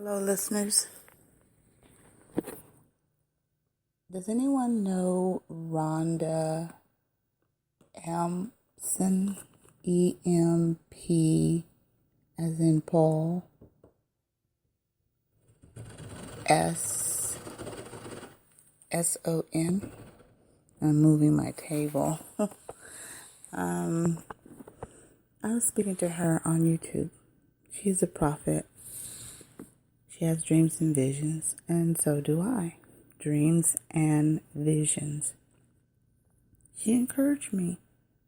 Hello, listeners. Does anyone know Rhonda Empson? E-M-P as in Paul. S-O-N. I'm moving my table. I was speaking to her on YouTube. She's a prophet. She has dreams and visions, and so do I. Dreams and visions. She encouraged me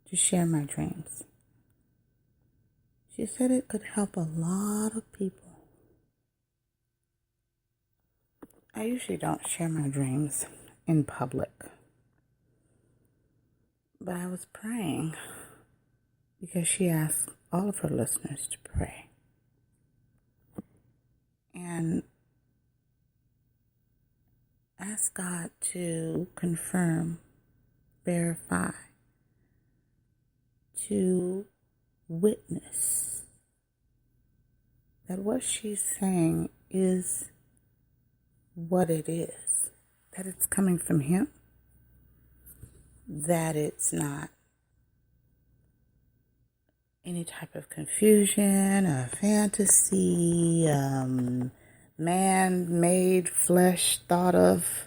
to share my dreams. She said it could help a lot of people. I usually don't share my dreams in public, but I was praying because she asked all of her listeners to pray. And ask God to confirm, verify, to witness that what she's saying is what it is, that it's coming from Him, that it's not any type of confusion, a fantasy, man-made, flesh thought of.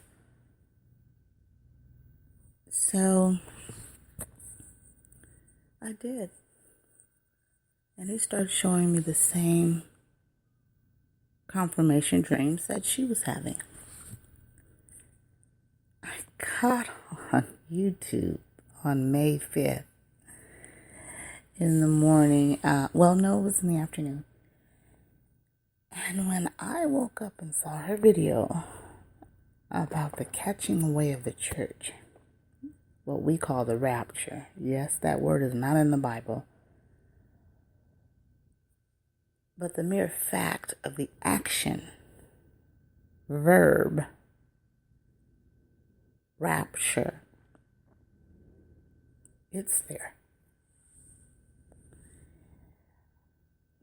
So I did. And He started showing me the same confirmation dreams that she was having. I got on YouTube on May 5th in the morning. It was in the afternoon. And when I woke up and saw her video about the catching away of the church, what we call the rapture. Yes, that word is not in the Bible. But the mere fact of the action, verb, rapture, it's there.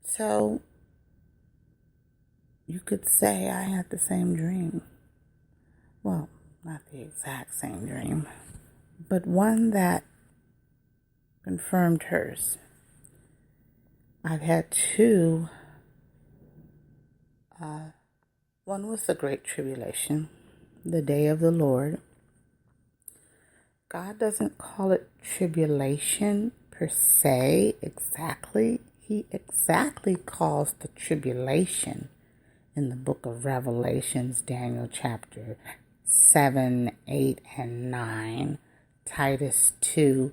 So, you could say I had the same dream. Well, not the exact same dream, but one that confirmed hers. I've had two. One was the Great Tribulation, the day of the Lord. God doesn't call it tribulation per se exactly. He exactly calls the tribulation in the book of Revelations, Daniel chapter 7, 8, and 9, Titus 2,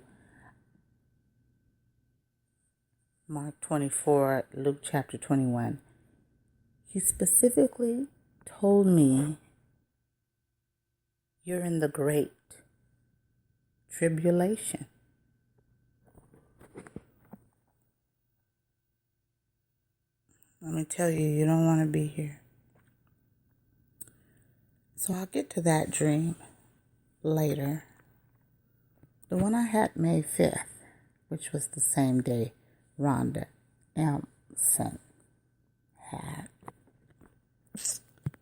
Mark 24, Luke chapter 21. He specifically told me, you're in the great tribulation. Let me tell you, you don't want to be here. So I'll get to that dream later. The one I had May 5th, which was the same day Rhonda Empson had.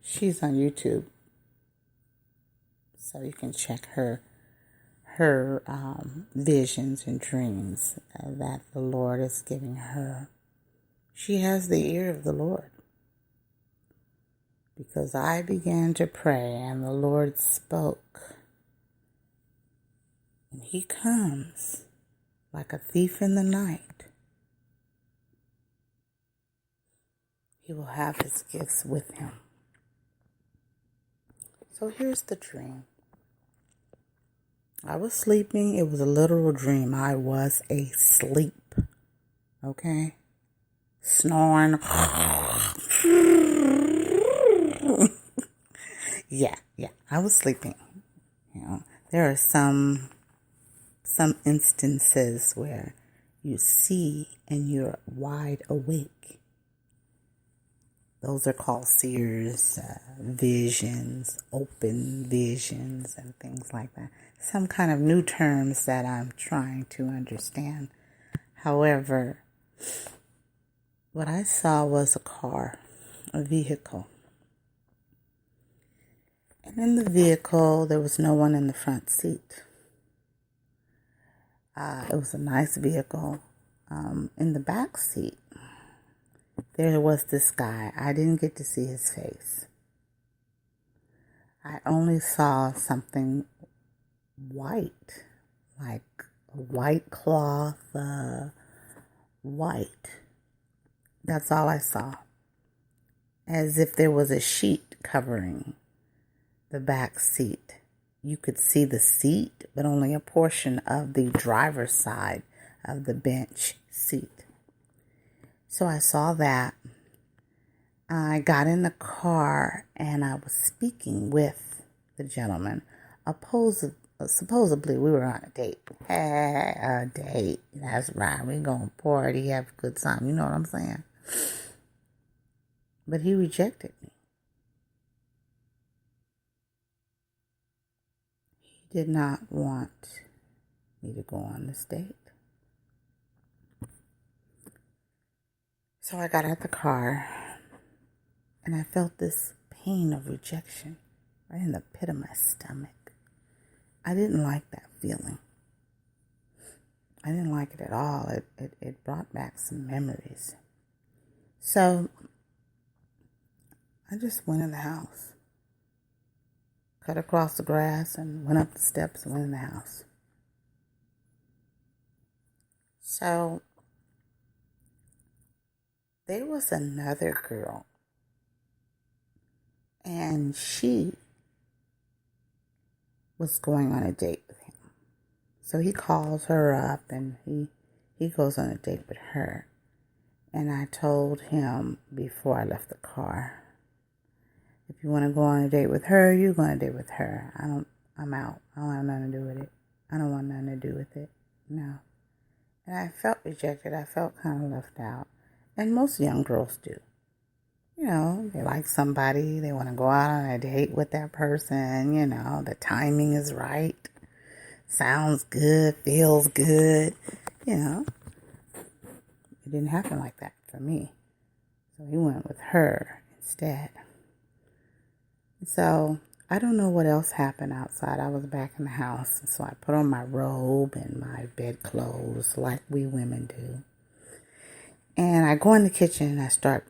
She's on YouTube, so you can check her visions and dreams that the Lord is giving her. She has the ear of the Lord, because I began to pray and the Lord spoke, and He comes like a thief in the night. He will have His gifts with Him. So here's the dream. I was sleeping. It was a literal dream. I was asleep. Okay? Snoring. Yeah. I was sleeping. There are some instances where you see and you're wide awake. Those are called seers, visions, open visions, and things like that. Some kind of new terms that I'm trying to understand. However, what I saw was a car, a vehicle, And in the vehicle, there was no one in the front seat. It was a nice vehicle. In the back seat, there was this guy. I didn't get to see his face. I only saw something white, like a white cloth, white. That's all I saw. As if there was a sheet covering the back seat. You could see the seat, but only a portion of the driver's side of the bench seat. So I saw that. I got in the car and I was speaking with the gentleman. Supposedly we were on a date. A date. That's right. We're going to party, have a good time. You know what I'm saying? But he rejected me. He did not want me to go on this date. So I got out the car and I felt this pain of rejection right in the pit of my stomach. I didn't like that feeling. I didn't like it at all. It brought back some memories. So I just went in the house, cut across the grass and went up the steps and went in the house. So there was another girl, and she was going on a date with him. So he calls her up and he goes on a date with her. And I told him before I left the car, if you want to go on a date with her, you go on a date with her. I'm out. I don't have nothing to do with it. I don't want nothing to do with it. No. And I felt rejected. I felt kind of left out. And most young girls do. You know, they like somebody. They want to go out on a date with that person. You know, the timing is right. Sounds good. Feels good. You know. It didn't happen like that for me. So he went with her instead. So I don't know what else happened outside. I was back in the house. So I put on my robe and my bedclothes like we women do. And I go in the kitchen and I start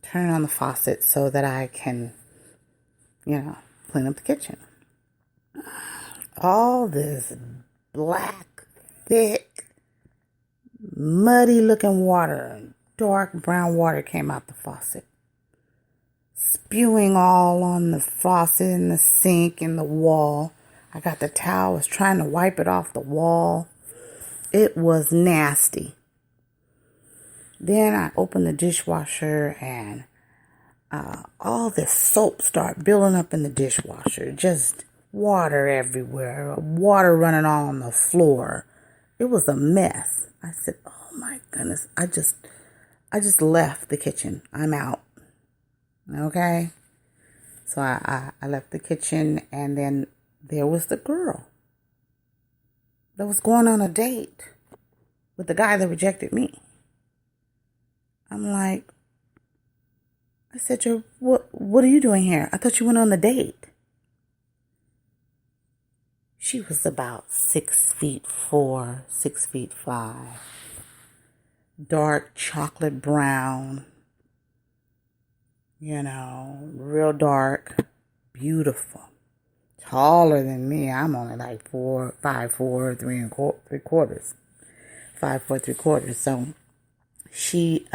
turning on the faucet so that I can, clean up the kitchen. All this black, thick, muddy looking water, dark brown water came out the faucet, spewing all on the faucet and the sink and the wall. I got the towel, was trying to wipe it off the wall. It was nasty. Then I opened the dishwasher and all this soap started building up in the dishwasher. Just water everywhere, water running all on the floor. It was a mess. I said, oh my goodness. I just left the kitchen. I'm out. Okay. So I left the kitchen, and then there was the girl that was going on a date with the guy that rejected me. I'm like, I said, what are you doing here? I thought you went on the date. She was about 6'4", 6'5", dark chocolate brown, real dark, beautiful, taller than me. I'm only like 5'4", 3/4, 5'4", 3/4. So she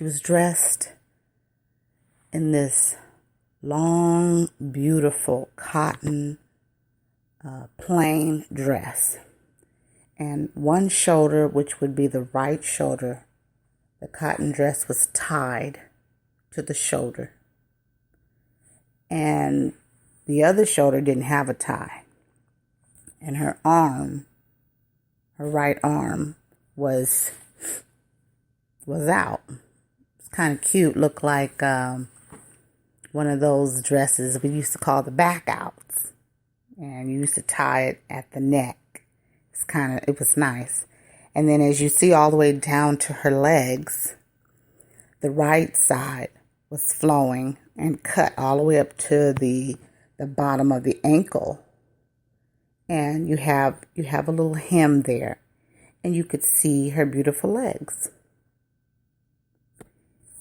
was dressed in this long, beautiful cotton plain dress. And one shoulder, which would be the right shoulder, the cotton dress was tied to the shoulder. And the other shoulder didn't have a tie. And her right arm was out. It's kind of cute. Looked like one of those dresses we used to call the back outs. And you used to tie it at the neck. It was nice. And then as you see all the way down to her legs, the right side was flowing and cut all the way up to the bottom of the ankle. And you have a little hem there, and you could see her beautiful legs.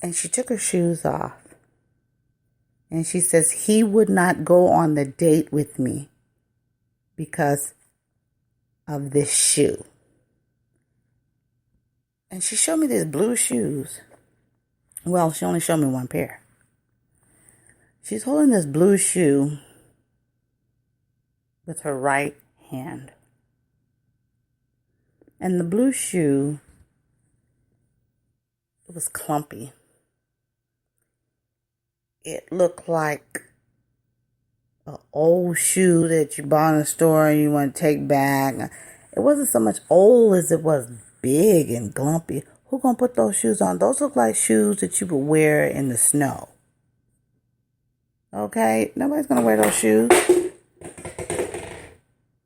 And she took her shoes off. And she says he would not go on the date with me because of this shoe. And she showed me these blue shoes. Well, she only showed me one pair. She's holding this blue shoe with her right hand. And the blue shoe, it was clumpy. It looked like an old shoe that you bought in the store and you want to take back. It wasn't so much old as it was big and glumpy. Who gonna put those shoes on? Those look like shoes that you would wear in the snow. Okay? Nobody's gonna wear those shoes.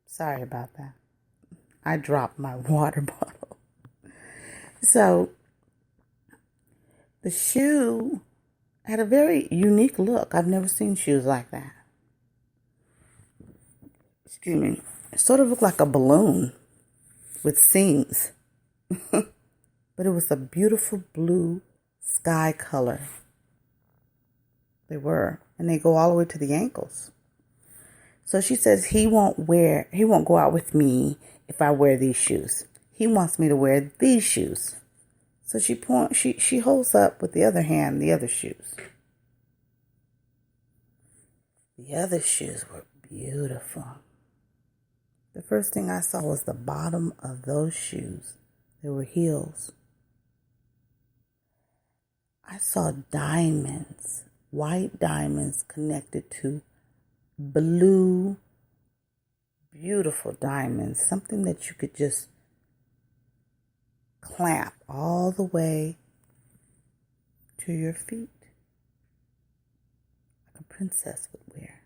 Sorry about that. I dropped my water bottle. So, the shoe had a very unique look. I've never seen shoes like that. Excuse me. It sort of looked like a balloon with seams. But it was a beautiful blue sky color. They were. And they go all the way to the ankles. So she says he won't go out with me if I wear these shoes. He wants me to wear these shoes. So she holds up with the other hand the other shoes. The other shoes were beautiful. The first thing I saw was the bottom of those shoes. They were heels. I saw diamonds, white diamonds connected to blue, beautiful diamonds, something that you could just clamp all the way to your feet, like a princess would wear.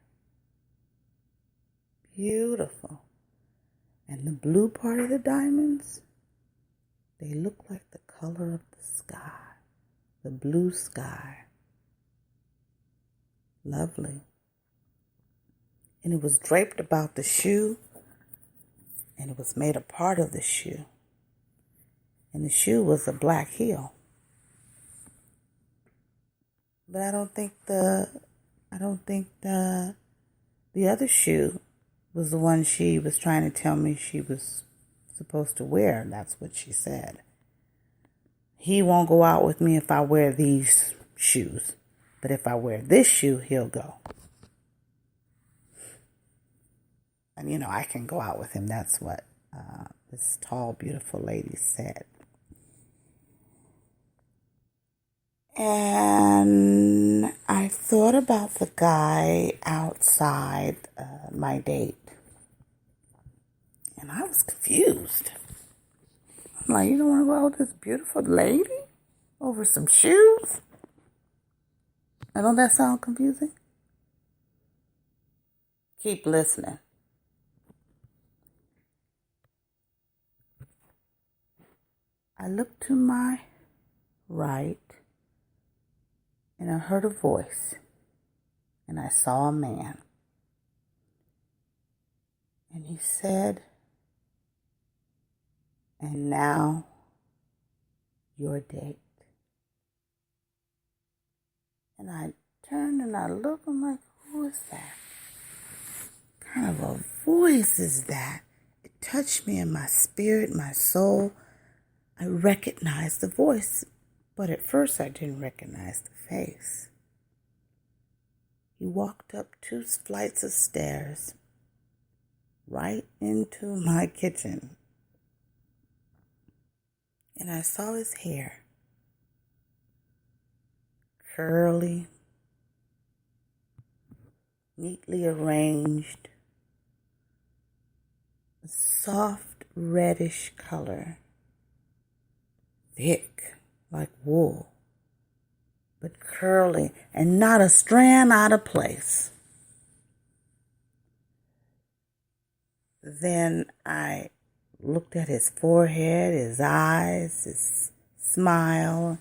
Beautiful. And the blue part of the diamonds, they look like the color of the sky, the blue sky. Lovely. And it was draped about the shoe, and it was made a part of the shoe. And the shoe was a black heel. But I don't think the other shoe was the one she was trying to tell me she was supposed to wear. That's what she said. He won't go out with me if I wear these shoes. But if I wear this shoe, he'll go. And, I can go out with him. That's what this tall, beautiful lady said. And I thought about the guy outside my date. And I was confused. I'm like, you don't want to go out with this beautiful lady over some shoes? And don't that sound confusing? Keep listening. I looked to my right and I heard a voice and I saw a man. And he said, "And now your date." And I turned and I looked, I'm like, who is that? What kind of a voice is that? It touched me in my spirit, my soul. I recognized the voice, but at first I didn't recognize the face. He walked up 2 flights of stairs right into my kitchen. And I saw his hair. Curly, neatly arranged, a soft reddish color, thick like wool, but curly and not a strand out of place. Then I looked at his forehead, his eyes, his smile,